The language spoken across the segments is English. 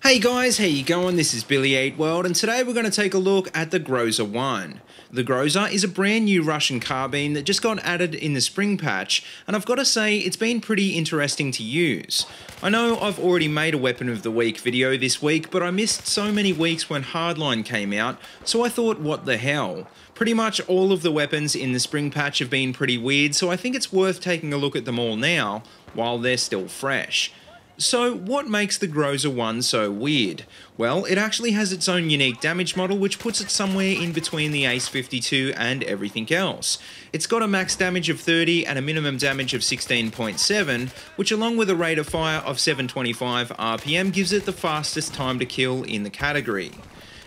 Hey guys, how you going? This is BillyEatWorld, and today we're going to take a look at the GROZA-1. The GROZA is a brand new Russian carbine that just got added in the spring patch, and I've got to say it's been pretty interesting to use. I know I've already made a Weapon of the Week video this week, but I missed so many weeks when Hardline came out, so I thought, what the hell? Pretty much all of the weapons in the spring patch have been pretty weird, so I think it's worth taking a look at them all now, while they're still fresh. So what makes the GROZA-1 so weird? Well, it actually has its own unique damage model which puts it somewhere in between the Ace-52 and everything else. It's got a max damage of 30 and a minimum damage of 16.7, which along with a rate of fire of 725 RPM gives it the fastest time to kill in the category.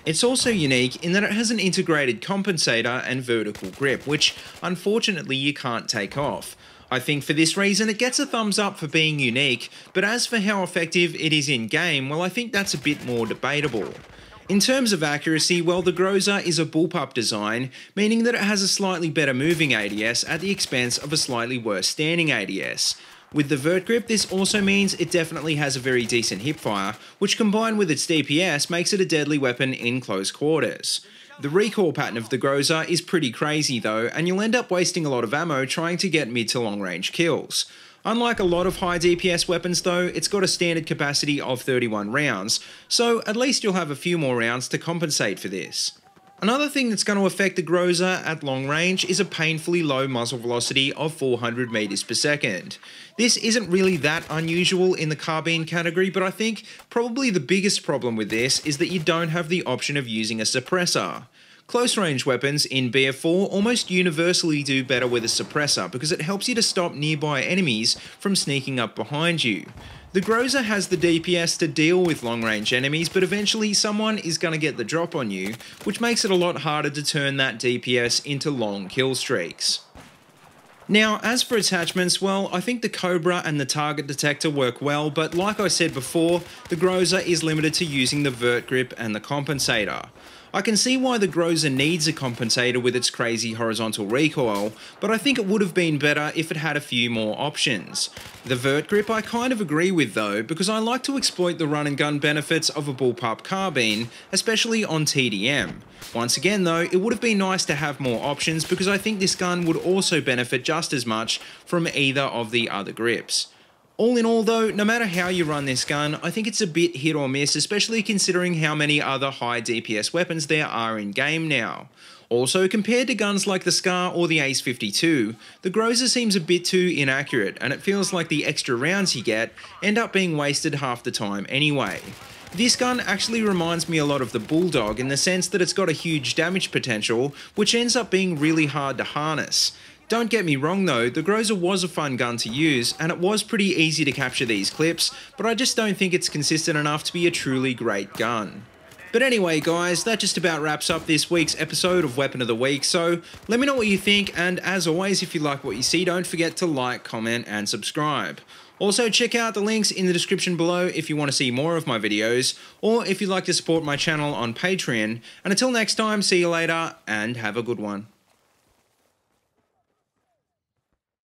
It's also unique in that it has an integrated compensator and vertical grip, which unfortunately you can't take off. I think for this reason it gets a thumbs up for being unique, but as for how effective it is in game, well, I think that's a bit more debatable. In terms of accuracy, well, the GROZA is a bullpup design, meaning that it has a slightly better moving ADS at the expense of a slightly worse standing ADS. With the vert grip, this also means it definitely has a very decent hipfire, which combined with its DPS makes it a deadly weapon in close quarters. The recoil pattern of the GROZA is pretty crazy though, and you'll end up wasting a lot of ammo trying to get mid to long range kills. Unlike a lot of high DPS weapons though, it's got a standard capacity of 31 rounds, so at least you'll have a few more rounds to compensate for this. Another thing that's going to affect the GROZA at long range is a painfully low muzzle velocity of 400 meters per second. This isn't really that unusual in the carbine category, but I think probably the biggest problem with this is that you don't have the option of using a suppressor. Close range weapons in BF4 almost universally do better with a suppressor because it helps you to stop nearby enemies from sneaking up behind you. The GROZA has the DPS to deal with long range enemies, but eventually someone is going to get the drop on you, which makes it a lot harder to turn that DPS into long kill streaks. Now, as for attachments, well, I think the Cobra and the target detector work well, but like I said before, the GROZA is limited to using the vert grip and the compensator. I can see why the GROZA needs a compensator with its crazy horizontal recoil, but I think it would have been better if it had a few more options. The vert grip I kind of agree with though, because I like to exploit the run and gun benefits of a bullpup carbine, especially on TDM. Once again though, it would have been nice to have more options because I think this gun would also benefit just as much from either of the other grips. All in all though, no matter how you run this gun, I think it's a bit hit or miss, especially considering how many other high DPS weapons there are in game now. Also, compared to guns like the SCAR or the Ace-52, the GROZA seems a bit too inaccurate, and it feels like the extra rounds you get end up being wasted half the time anyway. This gun actually reminds me a lot of the Bulldog in the sense that it's got a huge damage potential, which ends up being really hard to harness. Don't get me wrong though, the GROZA was a fun gun to use, and it was pretty easy to capture these clips, but I just don't think it's consistent enough to be a truly great gun. But anyway guys, that just about wraps up this week's episode of Weapon of the Week, so let me know what you think, and as always, if you like what you see, don't forget to like, comment, and subscribe. Also, check out the links in the description below if you want to see more of my videos, or if you'd like to support my channel on Patreon, and until next time, see you later, and have a good one.